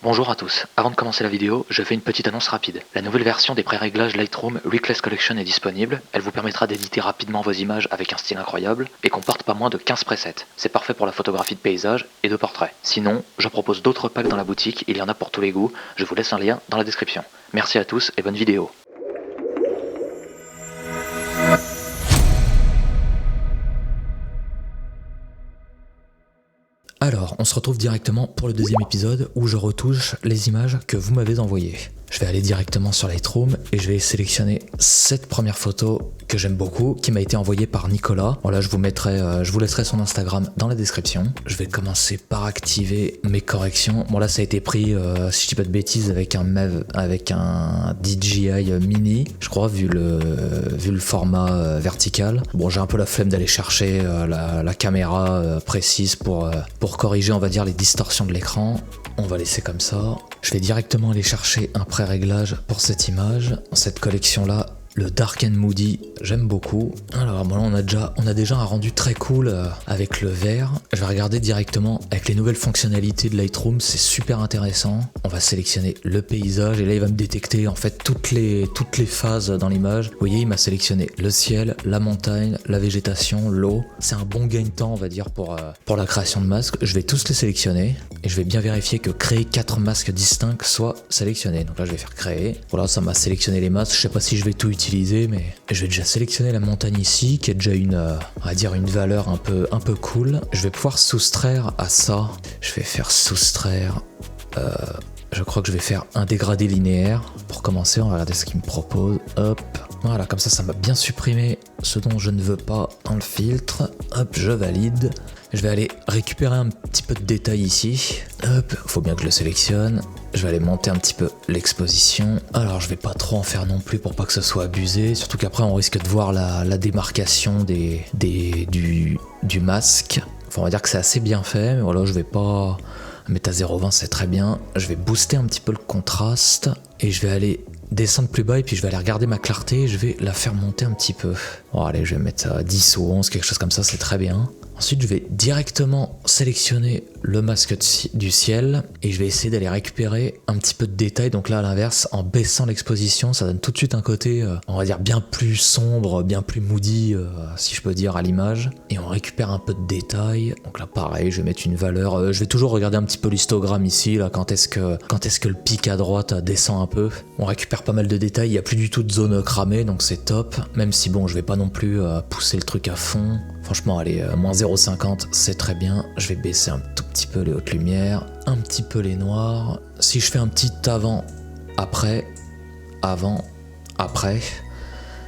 Bonjour à tous, avant de commencer la vidéo, je fais une petite annonce rapide. La nouvelle version des pré-réglages Lightroom Reckless Collection est disponible, elle vous permettra d'éditer rapidement vos images avec un style incroyable et comporte pas moins de 15 presets. C'est parfait pour la photographie de paysage et de portrait. Sinon, je propose d'autres packs dans la boutique, il y en a pour tous les goûts, je vous laisse un lien dans la description. Merci à tous et bonne vidéo. Alors, on se retrouve directement pour le deuxième épisode où je retouche les images que vous m'avez envoyées. Je vais aller directement sur Lightroom et je vais sélectionner cette première photo que j'aime beaucoup, qui m'a été envoyée par Nicolas. Voilà, je vous laisserai son Instagram dans la description. Je vais commencer par activer mes corrections. Bon là, ça a été pris, si je dis pas de bêtises, avec un DJI Mini, je crois, vu le format vertical. Bon, j'ai un peu la flemme d'aller chercher la caméra précise pour corriger, on va dire, les distorsions de l'écran. On va laisser comme ça. Je vais directement aller chercher un pré-réglage pour cette image. Cette collection-là, le Dark and Moody, j'aime beaucoup. Alors bon, là, on a déjà un rendu très cool avec le vert. Je vais regarder directement avec les nouvelles fonctionnalités de Lightroom, c'est super intéressant. On va sélectionner le paysage et là il va me détecter en fait toutes les phases dans l'image. Vous voyez, il m'a sélectionné le ciel, la montagne, la végétation, l'eau. C'est un bon gain de temps, on va dire, pour la création de masques. Je vais tous les sélectionner et je vais bien vérifier que créer 4 masques distincts soit sélectionné. Donc là je vais faire créer. Voilà, ça m'a sélectionné les masques. Je sais pas si je vais tout utiliser, mais je vais déjà sélectionner la montagne ici, qui est déjà on va dire une valeur un peu cool. Je vais pouvoir soustraire à ça. Je vais faire soustraire. Je crois que je vais faire un dégradé linéaire. Pour commencer, on va regarder ce qu'il me propose. Hop. Voilà, comme ça m'a bien supprimé ce dont je ne veux pas dans le filtre. Hop, je valide. Je vais aller récupérer un petit peu de détails ici. Hop, faut bien que je le sélectionne. Je vais aller monter un petit peu l'exposition. Alors, je vais pas trop en faire non plus pour pas que ce soit abusé. Surtout qu'après, on risque de voir la démarcation du masque. Enfin, on va dire que c'est assez bien fait. Mais voilà, je vais pas mettre à 0,20, c'est très bien. Je vais booster un petit peu le contraste. Et je vais aller descendre plus bas et puis je vais aller regarder ma clarté et je vais la faire monter un petit peu. Bon, allez, je vais mettre à 10 ou 11, quelque chose comme ça, c'est très bien. Ensuite, je vais directement sélectionner le masque du ciel et je vais essayer d'aller récupérer un petit peu de détails. Donc là, à l'inverse, en baissant l'exposition, ça donne tout de suite un côté, on va dire, bien plus sombre, bien plus moody, si je peux dire, à l'image. Et on récupère un peu de détails. Donc là, pareil, je vais mettre une valeur. Je vais toujours regarder un petit peu l'histogramme ici, là, quand est-ce que le pic à droite descend un peu. On récupère pas mal de détails. Il n'y a plus du tout de zone cramée, donc c'est top. Même si, bon, je vais pas non plus pousser le truc à fond. Franchement, allez, moins 0,50, c'est très bien. Je vais baisser un tout petit peu les hautes lumières, un petit peu les noirs. Si je fais un petit avant, après,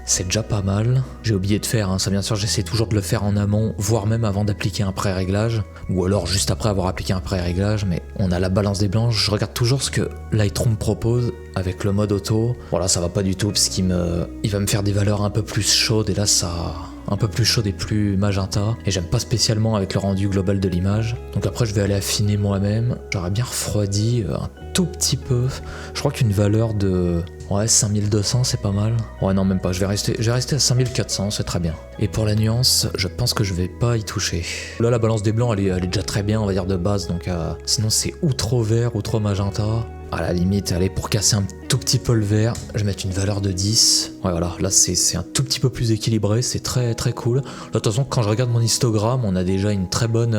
c'est déjà pas mal. J'ai oublié de faire, ça bien sûr, j'essaie toujours de le faire en amont, voire même avant d'appliquer un pré-réglage, ou alors juste après avoir appliqué un pré-réglage, mais on a la balance des blanches. Je regarde toujours ce que Lightroom propose avec le mode auto. Voilà, ça va pas du tout, parce qu'il va me faire des valeurs un peu plus chaudes, et là, un peu plus chaude et plus magenta, et j'aime pas spécialement avec le rendu global de l'image. Donc après je vais aller affiner moi-même. J'aurais bien refroidi un tout petit peu. Je crois qu'une valeur de 5200 c'est pas mal. Ouais, non, même pas, je vais rester à 5400, c'est très bien. Et pour la nuance, je pense que je vais pas y toucher. Là la balance des blancs elle est déjà très bien, on va dire, de base, donc sinon c'est ou trop vert ou trop magenta. À la limite, allez, pour casser un tout petit peu le vert, je vais mettre une valeur de 10. Ouais, voilà, là c'est un tout petit peu plus équilibré, c'est très très cool. Là, de toute façon, quand je regarde mon histogramme, on a déjà une très bonne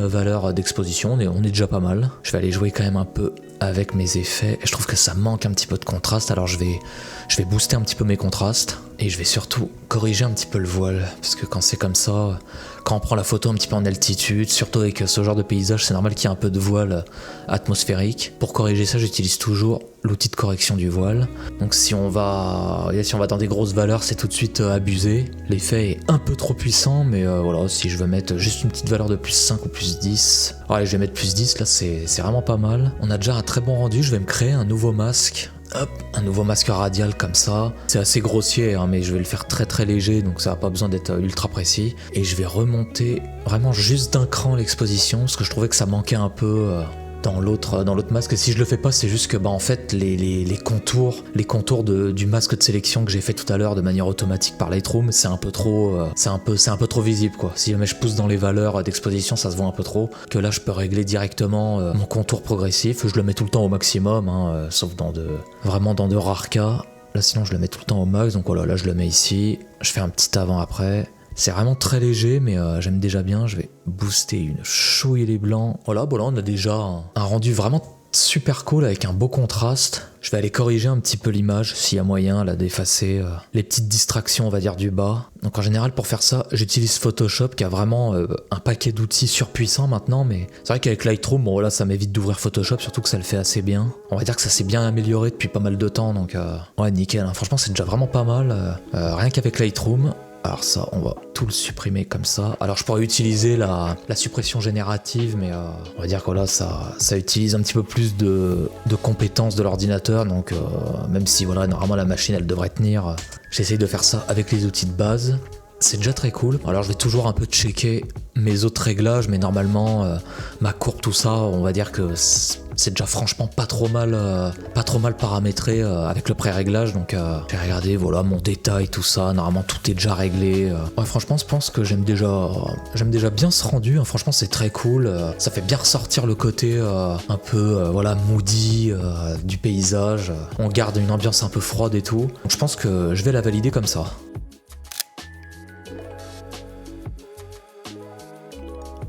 valeur d'exposition, on est déjà pas mal. Je vais aller jouer quand même un peu avec mes effets. Je trouve que ça manque un petit peu de contraste, alors je vais booster un petit peu mes contrastes. Et je vais surtout corriger un petit peu le voile, parce que quand c'est comme ça, quand on prend la photo un petit peu en altitude, surtout avec ce genre de paysage, c'est normal qu'il y ait un peu de voile atmosphérique. Pour corriger ça, j'utilise toujours l'outil de correction du voile. Donc si on va dans des grosses valeurs, c'est tout de suite abusé. L'effet est un peu trop puissant, mais voilà, si je veux mettre juste une petite valeur de plus 5 ou plus 10... Allez, je vais mettre plus 10, là c'est vraiment pas mal. On a déjà un très bon rendu, je vais me créer un nouveau masque. Hop, un nouveau masque radial comme ça. C'est assez grossier, mais je vais le faire très très léger, donc ça n'a pas besoin d'être ultra précis. Et je vais remonter vraiment juste d'un cran l'exposition, parce que je trouvais que ça manquait un peu dans l'autre masque. Et si je le fais pas, c'est juste que en fait les contours du masque de sélection que j'ai fait tout à l'heure de manière automatique par Lightroom, c'est un peu trop visible quoi. Si jamais je pousse dans les valeurs d'exposition, ça se voit un peu trop. Que là je peux régler directement mon contour progressif. Je le mets tout le temps au maximum, sauf vraiment dans de rares cas. Là sinon je le mets tout le temps au max. Donc voilà, là je le mets ici. Je fais un petit avant-après. C'est vraiment très léger, mais j'aime déjà bien. Je vais booster une chouille les blancs. Voilà, bon là on a déjà un rendu vraiment super cool avec un beau contraste. Je vais aller corriger un petit peu l'image s'il y a moyen là d'effacer les petites distractions on va dire du bas. Donc en général pour faire ça j'utilise Photoshop qui a vraiment un paquet d'outils surpuissants maintenant, mais c'est vrai qu'avec Lightroom bon là ça m'évite d'ouvrir Photoshop, surtout que ça le fait assez bien. On va dire que ça s'est bien amélioré depuis pas mal de temps, donc ouais nickel hein. Franchement c'est déjà vraiment pas mal rien qu'avec Lightroom. Alors ça, on va tout le supprimer comme ça. Alors je pourrais utiliser la suppression générative, mais on va dire que là, ça utilise un petit peu plus de compétences de l'ordinateur. Donc même si voilà, normalement la machine, elle devrait tenir, j'essaye de faire ça avec les outils de base. C'est déjà très cool. Alors je vais toujours un peu checker mes autres réglages, mais normalement ma courbe, tout ça, on va dire que c'est déjà franchement pas trop mal paramétré avec le pré-réglage. Donc j'ai regardé voilà mon détail, tout ça. Normalement tout est déjà réglé. Ouais, franchement je pense que j'aime déjà bien ce rendu. Hein. Franchement c'est très cool. Ça fait bien ressortir le côté un peu voilà moody du paysage. On garde une ambiance un peu froide et tout. Donc je pense que je vais la valider comme ça.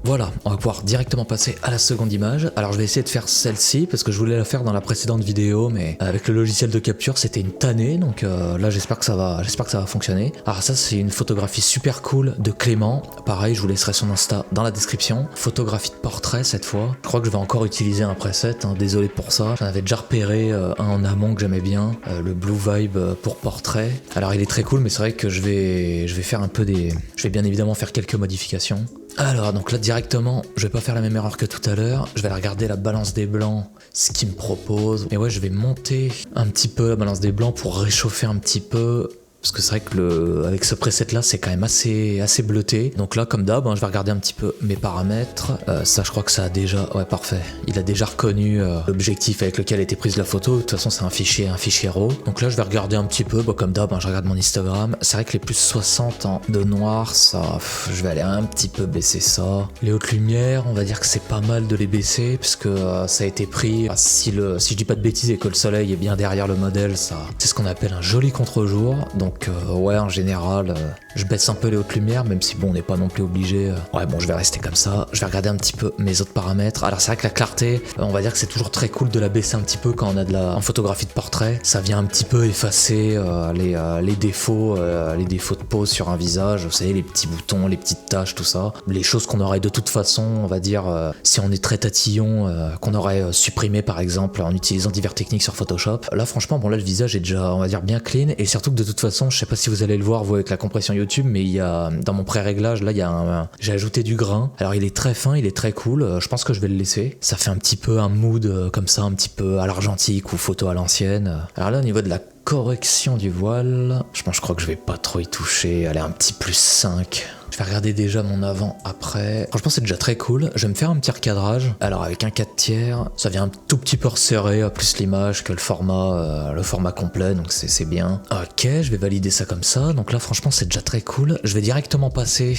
Voilà, on va pouvoir directement passer à la seconde image. Alors je vais essayer de faire celle-ci parce que je voulais la faire dans la précédente vidéo, mais avec le logiciel de capture c'était une tannée, donc là j'espère que ça va fonctionner. Alors ça c'est une photographie super cool de Clément. Pareil, je vous laisserai son Insta dans la description. Photographie de portrait cette fois. Je crois que je vais encore utiliser un preset, hein, désolé pour ça. J'en avais déjà repéré un en amont que j'aimais bien, le Blue Vibe pour portrait. Alors il est très cool, mais c'est vrai que je vais faire un peu je vais bien évidemment faire quelques modifications. Alors donc là directement, je vais pas faire la même erreur que tout à l'heure, je vais aller regarder la balance des blancs, ce qu'il me propose. Et ouais, je vais monter un petit peu la balance des blancs pour réchauffer un petit peu. Parce que c'est vrai que avec ce preset là c'est quand même assez bleuté. Donc là comme d'hab je vais regarder un petit peu mes paramètres. Ça je crois que ça a déjà... Ouais parfait. Il a déjà reconnu l'objectif avec lequel a été prise la photo. De toute façon c'est un fichier RAW. Donc là je vais regarder un petit peu. Comme d'hab je regarde mon Instagram. C'est vrai que les plus 60 de noir, ça... je vais aller un petit peu baisser ça. Les hautes lumières, on va dire que c'est pas mal de les baisser. Puisque ça a été pris... Si je dis pas de bêtises et que le soleil est bien derrière le modèle, ça c'est ce qu'on appelle un joli contre-jour. Donc ouais en général je baisse un peu les hautes lumières, même si bon on n'est pas non plus obligé. Ouais bon je vais rester comme ça. Je vais regarder un petit peu mes autres paramètres. Alors c'est vrai que la clarté, on va dire que c'est toujours très cool de la baisser un petit peu quand on a en photographie de portrait. Ça vient un petit peu effacer les défauts de pose sur un visage. Vous savez les petits boutons, les petites taches, tout ça. Les choses qu'on aurait de toute façon, on va dire si on est très tatillon, qu'on aurait supprimé par exemple en utilisant diverses techniques sur Photoshop. Là franchement bon là le visage est déjà on va dire bien clean, et surtout que de toute façon je sais pas si vous allez le voir vous avec la compression YouTube, mais il y a dans mon pré-réglage là il y a j'ai ajouté du grain. Alors il est très fin, il est très cool, je pense que je vais le laisser. Ça fait un petit peu un mood comme ça, un petit peu à l'argentique ou photo à l'ancienne. Alors là au niveau de la correction du voile, je crois que je vais pas trop y toucher. Allez, un petit +5. Je vais regarder déjà mon avant-après. Franchement, c'est déjà très cool. Je vais me faire un petit recadrage. Alors, avec un 4/3, ça vient un tout petit peu resserrer plus l'image que le format complet. Donc, c'est bien. Ok, je vais valider ça comme ça. Donc là, franchement, c'est déjà très cool. Je vais directement passer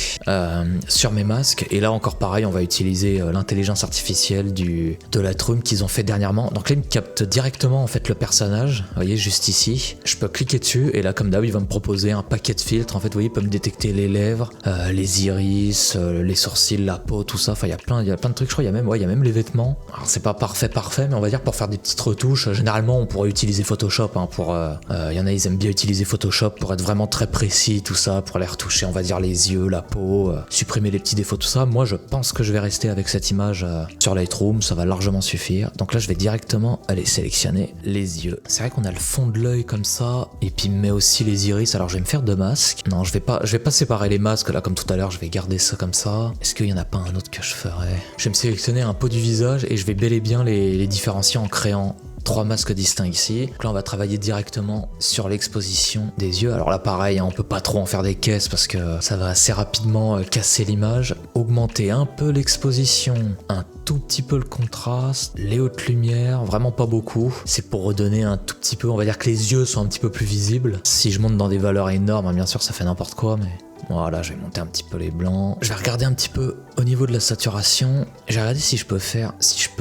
sur mes masques. Et là, encore pareil, on va utiliser l'intelligence artificielle de Lightroom qu'ils ont fait dernièrement. Donc là, il me capte directement en fait le personnage. Vous voyez, juste ici. Je peux cliquer dessus. Et là, comme d'hab, il va me proposer un paquet de filtres. En fait, vous voyez, il peut me détecter les lèvres, les iris, les sourcils, la peau, tout ça. Enfin, il y a plein de trucs. Je crois il y a même les vêtements. Alors, c'est pas parfait, mais on va dire pour faire des petites retouches. Généralement, on pourrait utiliser Photoshop. Il y en a, ils aiment bien utiliser Photoshop pour être vraiment très précis, tout ça, pour les retoucher, on va dire les yeux, la peau, supprimer les petits défauts, tout ça. Moi, je pense que je vais rester avec cette image sur Lightroom. Ça va largement suffire. Donc là, je vais directement aller sélectionner les yeux. C'est vrai qu'on a le fond de l'œil comme ça, et puis mais aussi les iris. Alors, je vais me faire 2 masques. Non, je vais pas séparer les masques là comme tout à l'heure, je vais garder ça comme ça. Est-ce qu'il y en a pas un autre que je ferais? Je vais me sélectionner un peu du visage et je vais bel et bien les différencier en créant 3 masques distincts ici. Donc là on va travailler directement sur l'exposition des yeux. Alors là pareil, hein, on peut pas trop en faire des caisses parce que ça va assez rapidement casser l'image. Augmenter un peu l'exposition, un tout petit peu le contraste, les hautes lumières, vraiment pas beaucoup. C'est pour redonner un tout petit peu, on va dire que les yeux sont un petit peu plus visibles. Si je monte dans des valeurs énormes, hein, bien sûr ça fait n'importe quoi, mais... Voilà, je vais monter un petit peu les blancs. Je vais regarder un petit peu au niveau de la saturation. Je vais regarder si je peux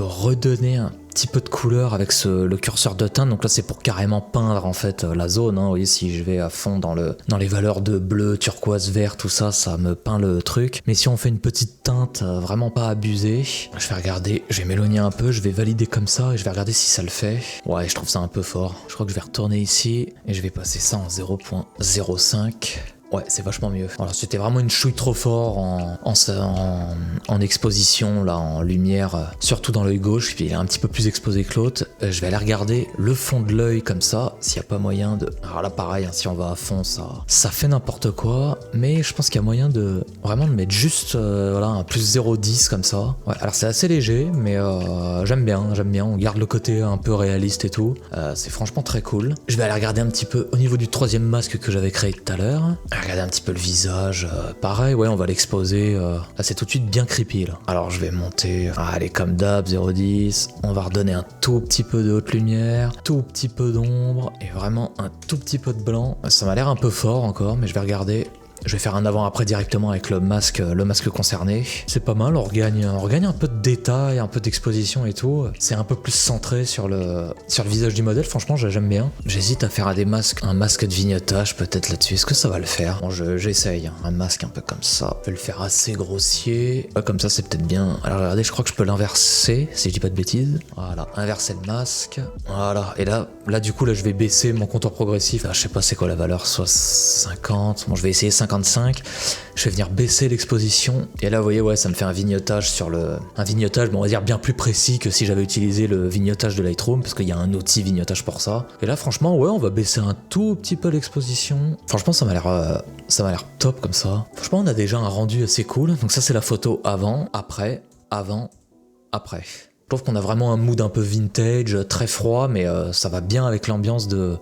redonner un petit peu de couleur avec le curseur de teinte. Donc là, c'est pour carrément peindre en fait la zone. Hein. Vous voyez, si je vais à fond dans les valeurs de bleu, turquoise, vert, tout ça, ça me peint le truc. Mais si on fait une petite teinte vraiment pas abusée, je vais regarder, je vais m'éloigner un peu, je vais valider comme ça et je vais regarder si ça le fait. Ouais, je trouve ça un peu fort. Je crois que je vais retourner ici et je vais passer ça en 0.05. Ouais, c'est vachement mieux. Voilà, c'était vraiment une chouille trop fort en exposition, là, en lumière, surtout dans l'œil gauche, puis il est un petit peu plus exposé que l'autre. Je vais aller regarder le fond de l'œil comme ça, s'il n'y a pas moyen de... Alors là, pareil, hein, si on va à fond, ça fait n'importe quoi, mais je pense qu'il y a moyen de mettre juste voilà, un plus 0,10 comme ça. Ouais, alors c'est assez léger, mais j'aime bien, on garde le côté un peu réaliste et tout. C'est franchement très cool. Je vais aller regarder un petit peu au niveau du 3e masque que j'avais créé tout à l'heure. Regardez un petit peu le visage, pareil, ouais, on va l'exposer. Là, c'est tout de suite bien creepy, là. Alors, je vais monter, allez, comme d'hab, 0,10. On va redonner un tout petit peu de haute lumière, tout petit peu d'ombre, et vraiment un tout petit peu de blanc. Ça m'a l'air un peu fort encore, mais je vais regarder. Je vais faire un avant-après directement avec le masque concerné. C'est pas mal, on regagne un peu de détails, un peu d'exposition et tout. C'est un peu plus centré sur le visage du modèle, franchement j'aime bien. J'hésite à faire un masque de vignotage peut-être là-dessus. Est-ce que ça va le faire? Bon, j'essaye, hein. Un masque un peu comme ça. Je vais le faire assez grossier. Comme ça c'est peut-être bien. Alors regardez, je crois que je peux l'inverser, si je dis pas de bêtises. Voilà, inverser le masque. Voilà, et là du coup je vais baisser mon contour progressif. Je sais pas c'est quoi la valeur, soit 50. Bon, je vais essayer 55. Je vais venir baisser l'exposition et là vous voyez, ouais, ça me fait un vignotage mais on va dire bien plus précis que si j'avais utilisé le vignotage de Lightroom, parce qu'il y a un outil vignotage pour ça. Et là franchement, ouais, on va baisser un tout petit peu l'exposition. Franchement ça m'a l'air top comme ça. Franchement on a déjà un rendu assez cool. Donc ça c'est la photo avant, après. Je trouve qu'on a vraiment un mood un peu vintage, très froid, mais ça va bien avec l'ambiance de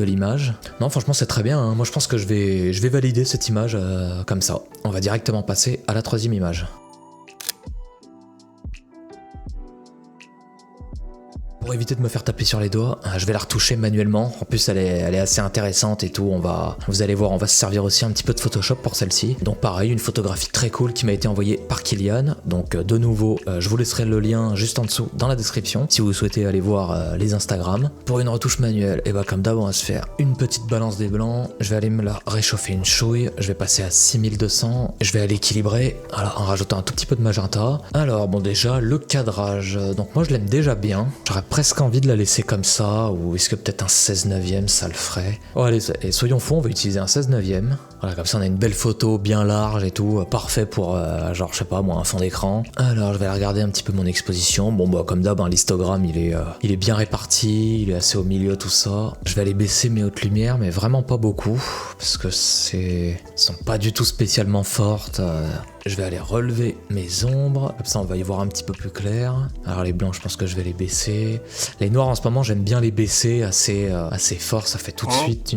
l'image. Non, franchement, c'est très bien. Hein. Moi, je pense que je vais valider cette image comme ça. On va directement passer à la 3e image. Pour éviter de me faire taper sur les doigts, je vais la retoucher manuellement. En plus, elle est assez intéressante et tout. Vous allez voir, on va se servir aussi un petit peu de Photoshop pour celle-ci. Donc pareil, une photographie très cool qui m'a été envoyée par Kylian. Donc de nouveau, je vous laisserai le lien juste en dessous dans la description si vous souhaitez aller voir les Instagram. Pour une retouche manuelle, et bah comme d'hab, on va se faire une petite balance des blancs. Je vais aller me la réchauffer une chouille. Je vais passer à 6200. Je vais aller équilibrer en rajoutant un tout petit peu de magenta. Alors bon, déjà le cadrage. Donc moi je l'aime déjà bien. J'aurais presque envie de la laisser comme ça, ou est-ce que peut-être un 16/9 ça le ferait? Oh allez, et soyons fous, on va utiliser un 16/9. Voilà, comme ça on a une belle photo bien large et tout, parfait pour genre je sais pas moi, un fond d'écran. Alors je vais regarder un petit peu mon exposition. Bon bah comme d'hab, l'histogramme il est bien réparti, il est assez au milieu, tout ça. Je vais aller baisser mes hautes lumières, mais vraiment pas beaucoup, parce que sont pas du tout spécialement fortes. Je vais aller relever mes ombres, comme ça on va y voir un petit peu plus clair. Alors les blancs, je pense que je vais les baisser. Les noirs en ce moment, j'aime bien les baisser assez fort, ça fait tout de suite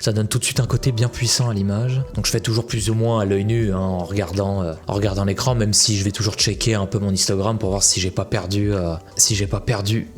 ça donne tout de suite un côté bien puissant à l'image. Donc je fais toujours plus ou moins à l'œil nu, hein, en regardant l'écran, même si je vais toujours checker un peu mon histogramme pour voir si j'ai pas perdu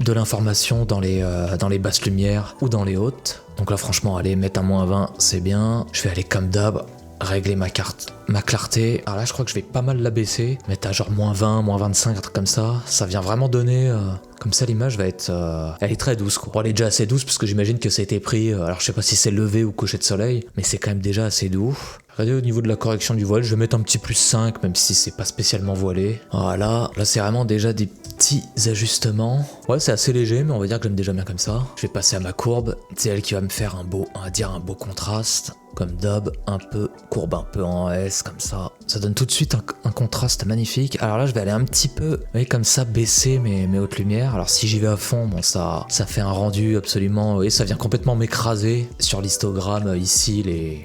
de l'information dans les basses lumières ou dans les hautes. Donc là franchement, allez, mettre un -20, c'est bien. Je vais aller comme d'hab, régler ma clarté. Alors là je crois que je vais pas mal la baisser, mettre à genre -20, -25, un truc comme ça. Ça vient vraiment donner comme ça l'image va être elle est très douce quoi. Bon, elle est déjà assez douce parce que j'imagine que ça a été pris alors je sais pas si c'est levé ou coucher de soleil, mais c'est quand même déjà assez doux. Regardez au niveau de la correction du voile, je vais mettre un petit +5 même si c'est pas spécialement voilé. Voilà, là c'est vraiment déjà des petits ajustements. Ouais, c'est assez léger mais on va dire que j'aime déjà bien comme ça. Je vais passer à ma courbe, c'est elle qui va me faire un beau contraste. comme d'hab, un peu courbe, un peu en S, comme ça. Ça donne tout de suite un contraste magnifique. Alors là, je vais aller un petit peu, vous voyez, comme ça, baisser mes hautes lumières. Alors si j'y vais à fond, bon, ça fait un rendu absolument, vous voyez, ça vient complètement m'écraser sur l'histogramme ici,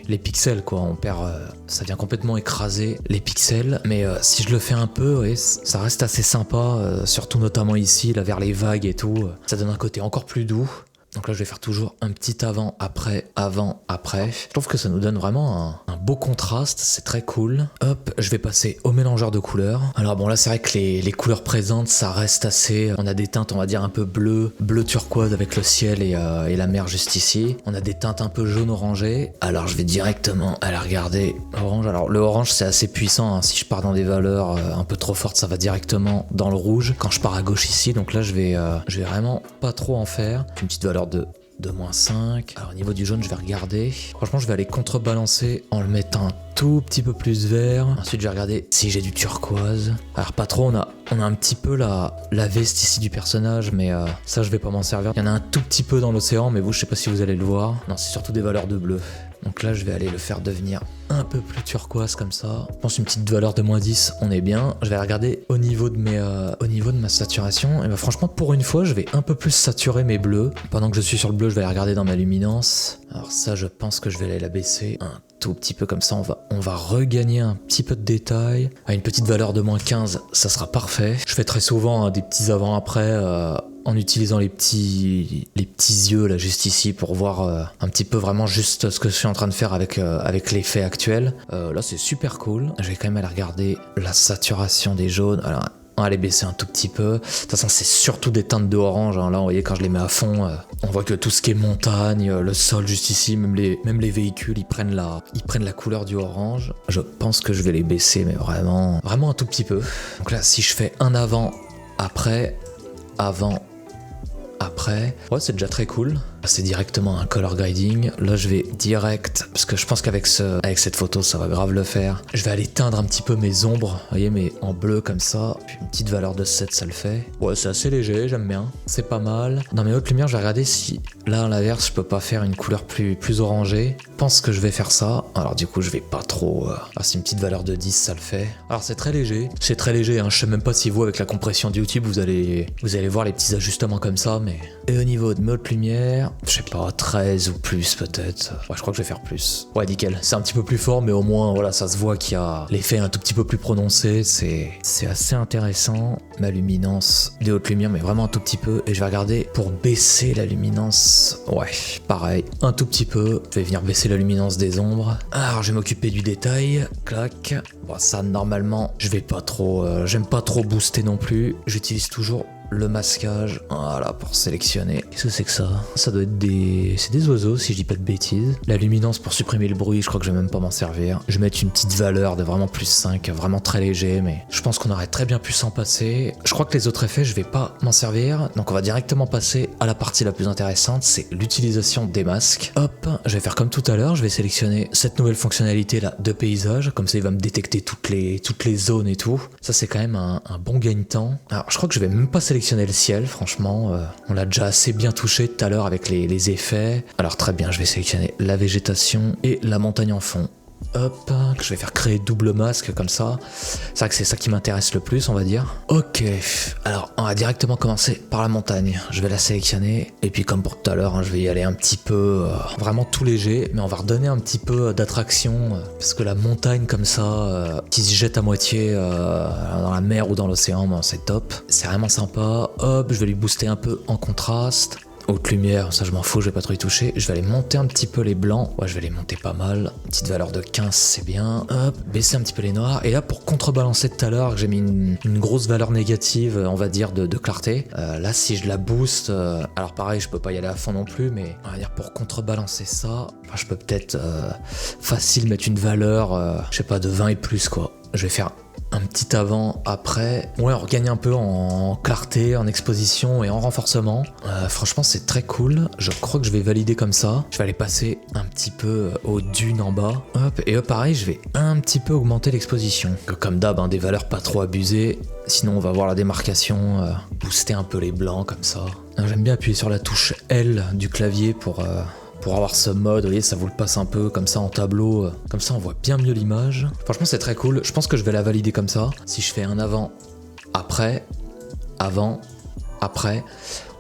les pixels, quoi. On perd, ça vient complètement écraser les pixels. Mais si je le fais un peu, vous voyez, ça reste assez sympa, surtout notamment ici, là, vers les vagues et tout. Ça donne un côté encore plus doux. Donc là, je vais faire toujours un petit avant, après. Je trouve que ça nous donne vraiment un beau contraste, c'est très cool. Hop, je vais passer au mélangeur de couleurs. Alors bon, là, c'est vrai que les couleurs présentes, ça reste assez... On a des teintes, on va dire, un peu bleu turquoise avec le ciel et la mer juste ici. On a des teintes un peu jaune-orangé. Alors, je vais directement aller regarder orange. Alors, le orange, c'est assez puissant, hein. Si je pars dans des valeurs un peu trop fortes, ça va directement dans le rouge. Quand je pars à gauche ici, donc là, je vais vraiment pas trop en faire. Une petite valeur de -5. Alors au niveau du jaune, je vais regarder. Franchement, je vais aller contrebalancer en le mettant un tout petit peu plus vert. Ensuite, je vais regarder si j'ai du turquoise. Alors pas trop, on a un petit peu la veste ici du personnage, mais ça, je vais pas m'en servir. Il y en a un tout petit peu dans l'océan, mais vous, je sais pas si vous allez le voir. Non, c'est surtout des valeurs de bleu. Donc là, je vais aller le faire devenir un peu plus turquoise comme ça. Je pense une petite valeur de -10, on est bien. Je vais regarder au niveau de ma saturation. Et bah franchement, pour une fois, je vais un peu plus saturer mes bleus. Pendant que je suis sur le bleu, je vais aller regarder dans ma luminance. Alors ça, je pense que je vais aller la baisser un tout petit peu comme ça. On va regagner un petit peu de détail. À une petite valeur de -15, ça sera parfait. Je fais très souvent des petits avant-après en utilisant les petits yeux là juste ici pour voir un petit peu vraiment juste ce que je suis en train de faire avec l'effet actuel. Là, c'est super cool. Je vais quand même aller regarder la saturation des jaunes. Alors, on va les baisser un tout petit peu. De toute façon, c'est surtout des teintes de orange, hein. Là, vous voyez, quand je les mets à fond, on voit que tout ce qui est montagne, le sol juste ici, même les véhicules, ils prennent la couleur du orange. Je pense que je vais les baisser, mais vraiment un tout petit peu. Donc là, si je fais un avant, après, ouais, c'est déjà très cool. C'est directement un color grading. Là, je vais direct, parce que je pense qu'avec cette photo, ça va grave le faire. Je vais aller teindre un petit peu mes ombres, vous voyez, mais en bleu comme ça. Puis une petite valeur de 7, ça le fait. Ouais, c'est assez léger, j'aime bien. C'est pas mal. Dans mes hautes lumières, je vais regarder si, là, à l'inverse, je peux pas faire une couleur plus orangée. Je pense que je vais faire ça. Alors, du coup, je vais pas trop... Ah, c'est une petite valeur de 10, ça le fait. Alors, c'est très léger. C'est très léger, hein. Je sais même pas si vous, avec la compression de YouTube, vous allez voir les petits ajustements comme ça, mais... Et au niveau de mes hautes lumières, je sais pas, 13 ou plus peut-être. Ouais, je crois que je vais faire plus. Ouais, nickel. C'est un petit peu plus fort, mais au moins, voilà, ça se voit qu'il y a l'effet un tout petit peu plus prononcé. C'est assez intéressant. Ma luminance des hautes lumières, mais vraiment un tout petit peu. Et je vais regarder pour baisser la luminance. Ouais, pareil, un tout petit peu. Je vais venir baisser la luminance des ombres. Alors, je vais m'occuper du détail. Clac. Bon, ça, normalement, je vais pas trop... j'aime pas trop booster non plus. J'utilise toujours le masquage, voilà, pour sélectionner. Qu'est-ce que c'est que ça? Ça doit être c'est des oiseaux, si je dis pas de bêtises. La luminance pour supprimer le bruit, je crois que je vais même pas m'en servir. Je vais mettre une petite valeur de vraiment +5, vraiment très léger, mais je pense qu'on aurait très bien pu s'en passer. Je crois que les autres effets, je vais pas m'en servir, donc on va directement passer à la partie la plus intéressante, c'est l'utilisation des masques. Hop, je vais faire comme tout à l'heure, je vais sélectionner cette nouvelle fonctionnalité là de paysage, comme ça il va me détecter toutes les zones et tout. Ça, c'est quand même un bon gain de temps. Alors, je crois que je vais même pas sélectionner le ciel, franchement, on l'a déjà assez bien touché tout à l'heure avec les effets. Alors très bien, je vais sélectionner la végétation et la montagne en fond. Hop, je vais faire créer double masque comme ça. C'est vrai que c'est ça qui m'intéresse le plus, on va dire. Ok, alors on va directement commencer par la montagne. Je vais la sélectionner et puis comme pour tout à l'heure, hein, je vais y aller un petit peu vraiment tout léger, mais on va redonner un petit peu d'attraction parce que la montagne comme ça qui se jette à moitié dans la mer ou dans l'océan, bon, c'est top. C'est vraiment sympa. Hop, je vais lui booster un peu en contraste. Haute lumière, ça je m'en fous, je vais pas trop y toucher. Je vais aller monter un petit peu les blancs. Ouais, je vais les monter pas mal. Petite valeur de 15, c'est bien. Hop, baisser un petit peu les noirs. Et là, pour contrebalancer tout à l'heure, j'ai mis une grosse valeur négative, on va dire, de clarté. Là, si je la booste, alors pareil, je peux pas y aller à fond non plus, mais on va dire pour contrebalancer ça, enfin, je peux peut-être facile mettre une valeur, je sais pas, de 20 et plus, quoi. Je vais faire un petit avant, après. Ouais, on regagne un peu en clarté, en exposition et en renforcement. Franchement, c'est très cool. Je crois que je vais valider comme ça. Je vais aller passer un petit peu aux dunes en bas. Hop, et hop, pareil, je vais un petit peu augmenter l'exposition. Comme d'hab, hein, des valeurs pas trop abusées. Sinon, on va voir la démarcation, booster un peu les blancs comme ça. J'aime bien appuyer sur la touche L du clavier pour pour avoir ce mode, vous voyez, ça vous le passe un peu comme ça en tableau, comme ça on voit bien mieux l'image. Franchement c'est très cool, je pense que je vais la valider comme ça. Si je fais un avant, après,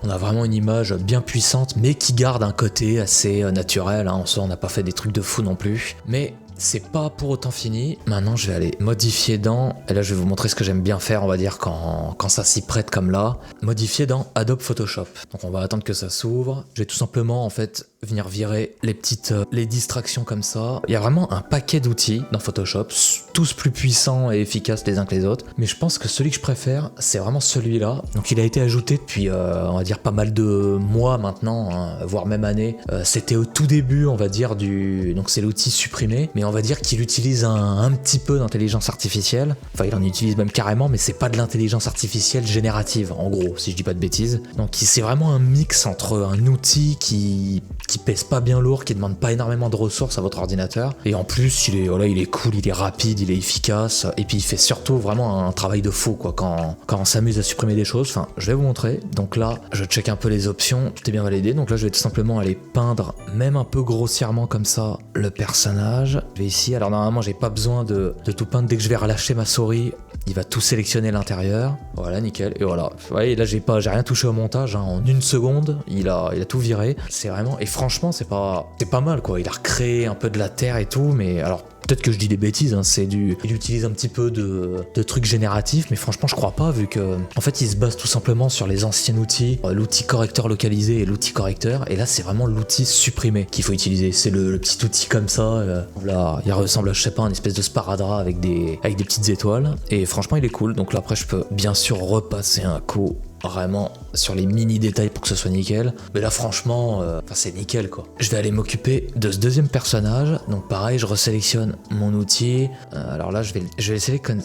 on a vraiment une image bien puissante mais qui garde un côté assez naturel, hein. En soi on n'a pas fait des trucs de fou non plus, mais c'est pas pour autant fini. Maintenant je vais aller modifier dans, et là je vais vous montrer ce que j'aime bien faire, on va dire quand ça s'y prête comme là, modifier dans Adobe Photoshop. Donc on va attendre que ça s'ouvre. Je vais tout simplement en fait venir virer les distractions comme ça. Il y a vraiment un paquet d'outils dans Photoshop, tous plus puissants et efficaces les uns que les autres, mais je pense que celui que je préfère c'est vraiment celui-là. Donc il a été ajouté depuis on va dire pas mal de mois maintenant, hein, voire même années. C'était au tout début on va dire donc c'est l'outil supprimé, mais on va dire qu'il utilise un petit peu d'intelligence artificielle. Enfin il en utilise même carrément, mais c'est pas de l'intelligence artificielle générative en gros, si je dis pas de bêtises. Donc c'est vraiment un mix entre un outil qui pèse pas bien lourd, qui demande pas énormément de ressources à votre ordinateur, et en plus il est cool, il est rapide, il est efficace, et puis il fait surtout vraiment un travail de fou quoi, quand on s'amuse à supprimer des choses. Enfin je vais vous montrer. Donc là je check un peu les options, tout est bien validé. Donc là je vais tout simplement aller peindre, même un peu grossièrement comme ça, le personnage. Je vais ici, alors normalement j'ai pas besoin de tout peindre. Dès que je vais relâcher ma souris, il va tout sélectionner l'intérieur. Voilà, nickel. Et voilà. Vous voyez, là j'ai rien touché au montage, hein. En une seconde, il a tout viré. C'est vraiment, et franchement c'est pas mal quoi. Il a recréé un peu de la terre et tout, mais alors peut-être que je dis des bêtises, hein, il utilise un petit peu de trucs génératifs, mais franchement je crois pas, vu que en fait il se base tout simplement sur les anciens outils, l'outil correcteur localisé et l'outil correcteur, et là c'est vraiment l'outil supprimé qu'il faut utiliser. C'est le petit outil comme ça, là il ressemble à, je sais pas, une espèce de sparadrap avec des petites étoiles, et franchement il est cool. Donc là après je peux bien sûr repasser un coup vraiment sur les mini détails pour que ce soit nickel, mais là franchement c'est nickel quoi. Je vais aller m'occuper de ce deuxième personnage. Donc pareil, je resélectionne mon outil, alors là je vais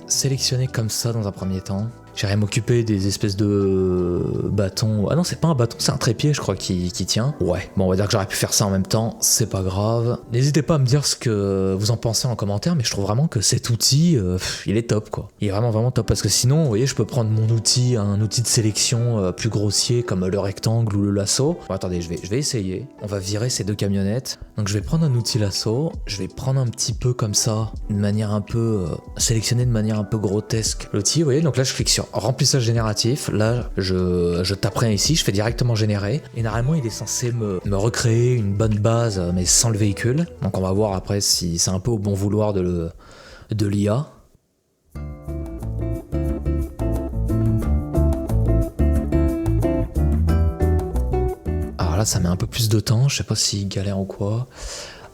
sélectionner comme ça dans un premier temps. J'irai m'occuper des espèces de bâtons. Ah non, c'est pas un bâton, c'est un trépied, je crois, qui tient. Ouais, bon, on va dire que j'aurais pu faire ça en même temps, c'est pas grave. N'hésitez pas à me dire ce que vous en pensez en commentaire, mais je trouve vraiment que cet outil, il est top, quoi. Il est vraiment top, parce que sinon, vous voyez, je peux prendre mon outil, un outil de sélection plus grossier, comme le rectangle ou le lasso. Bon, attendez, je vais essayer. On va virer ces deux camionnettes. Donc je vais prendre un outil lasso, je vais prendre un petit peu comme ça, de manière un peu... sélectionner de manière un peu grotesque l'outil, vous voyez. Donc là, je clique sur remplissage génératif. Là je tape rien ici, je fais directement générer, et normalement il est censé me recréer une bonne base mais sans le véhicule. Donc on va voir après si c'est un peu au bon vouloir de l'IA. Alors là ça met un peu plus de temps, je sais pas s'il galère ou quoi.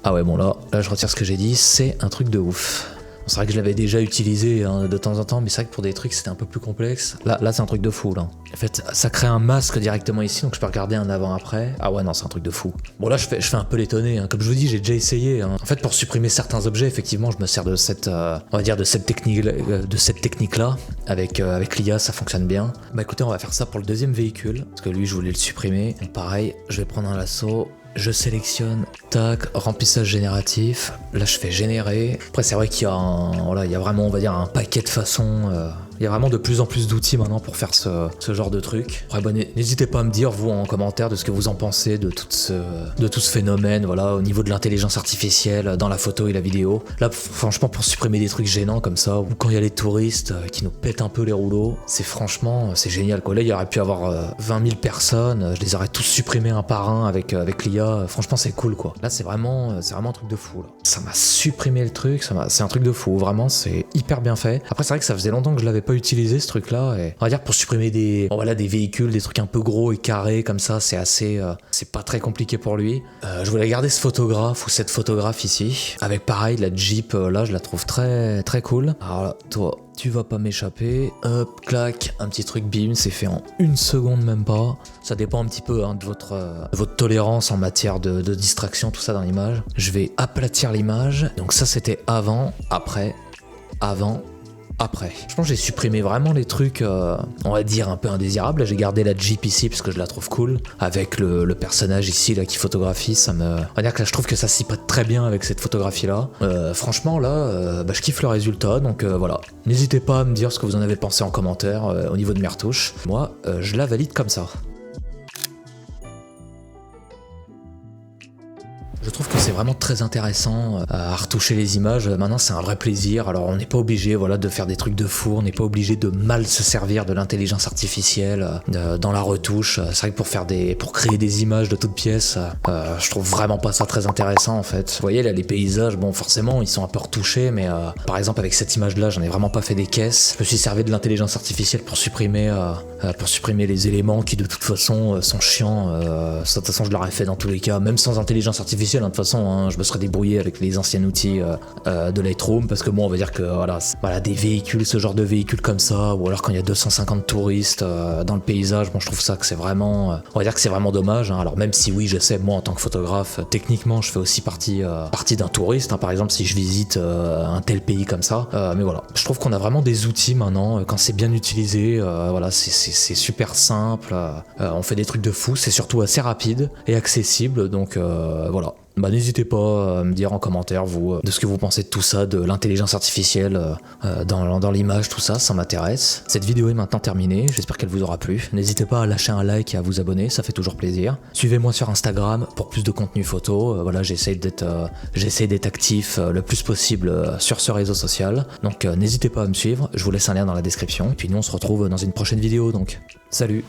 Ah ouais, bon là je retire ce que j'ai dit, c'est un truc de ouf. C'est vrai que je l'avais déjà utilisé hein, de temps en temps, mais c'est vrai que pour des trucs c'était un peu plus complexe. Là c'est un truc de fou là. En fait ça crée un masque directement ici, donc je peux regarder un avant-après. Ah ouais non, c'est un truc de fou. Bon là je fais un peu l'étonné, hein. Comme je vous dis, j'ai déjà essayé, hein. En fait pour supprimer certains objets, effectivement je me sers de cette on va dire de cette technique là. Avec l'IA ça fonctionne bien. Bah écoutez, on va faire ça pour le deuxième véhicule, parce que lui je voulais le supprimer. Donc pareil, je vais prendre un lasso. Je sélectionne, tac, remplissage génératif. Là, je fais générer. Après, c'est vrai qu'il y a il y a vraiment, on va dire, un paquet de façons. Il y a vraiment de plus en plus d'outils maintenant pour faire ce genre de truc. Après, bon, n'hésitez pas à me dire, vous, en commentaire, de ce que vous en pensez de tout ce phénomène, voilà, au niveau de l'intelligence artificielle, dans la photo et la vidéo. Là, franchement, pour supprimer des trucs gênants comme ça, ou quand il y a les touristes qui nous pètent un peu les rouleaux, c'est génial, quoi. Là, il y aurait pu avoir 20 000 personnes, je les aurais tous supprimés un par un avec l'IA. Franchement, c'est cool, quoi. Là, c'est vraiment un truc de fou, là. Ça m'a supprimé le truc, c'est un truc de fou, vraiment, c'est hyper bien fait. Après, c'est vrai que ça faisait longtemps que je l'avais pas utilisé ce truc là, et on va dire pour supprimer des véhicules, des trucs un peu gros et carrés comme ça, c'est pas très compliqué pour lui. Je voulais garder ce photographe ou cette photographe ici, avec pareil la Jeep, là je la trouve très très cool. Alors là, toi tu vas pas m'échapper, hop, clac, un petit truc, bim, c'est fait en une seconde même pas. Ça dépend un petit peu hein, de votre tolérance en matière de distraction, tout ça dans l'image. Je vais aplatir l'image, donc ça c'était avant, après. Je pense que j'ai supprimé vraiment les trucs, on va dire un peu indésirables. Là, j'ai gardé la Jeep ici parce que je la trouve cool. Avec le personnage ici là qui photographie, on va dire que là je trouve que ça s'y prête très bien avec cette photographie là. Franchement là, je kiffe le résultat, donc voilà. N'hésitez pas à me dire ce que vous en avez pensé en commentaire au niveau de mes retouches. Moi, je la valide comme ça. Je trouve que c'est vraiment très intéressant à retoucher les images. Maintenant, c'est un vrai plaisir. Alors, on n'est pas obligé, voilà, de faire des trucs de fou. On n'est pas obligé de mal se servir de l'intelligence artificielle dans la retouche. C'est vrai que pour créer des images de toutes pièces, je trouve vraiment pas ça très intéressant en fait. Vous voyez là, les paysages, bon, forcément, ils sont un peu retouchés, mais par exemple, avec cette image-là, j'en ai vraiment pas fait des caisses. Je me suis servi de l'intelligence artificielle pour supprimer les éléments qui de toute façon sont chiants. De toute façon, je l'aurais fait dans tous les cas, même sans intelligence artificielle. De toute façon, hein, je me serais débrouillé avec les anciens outils de Lightroom, parce que bon, on va dire que voilà, des véhicules, ce genre de véhicules comme ça, ou alors quand il y a 250 touristes dans le paysage, bon, je trouve ça que c'est vraiment, on va dire que c'est vraiment dommage. Hein. Alors même si oui, je sais, moi en tant que photographe, techniquement, je fais aussi partie d'un touriste. Hein, par exemple, si je visite un tel pays comme ça, mais voilà, je trouve qu'on a vraiment des outils maintenant quand c'est bien utilisé. Voilà, c'est super simple. On fait des trucs de fou, c'est surtout assez rapide et accessible, donc voilà. Bah, n'hésitez pas à me dire en commentaire vous de ce que vous pensez de tout ça, de l'intelligence artificielle dans l'image, tout ça, ça m'intéresse. Cette vidéo est maintenant terminée, j'espère qu'elle vous aura plu. N'hésitez pas à lâcher un like et à vous abonner, ça fait toujours plaisir. Suivez-moi sur Instagram pour plus de contenu photo. Voilà, j'essaie d'être actif le plus possible sur ce réseau social. Donc n'hésitez pas à me suivre, je vous laisse un lien dans la description. Et puis nous on se retrouve dans une prochaine vidéo, donc salut.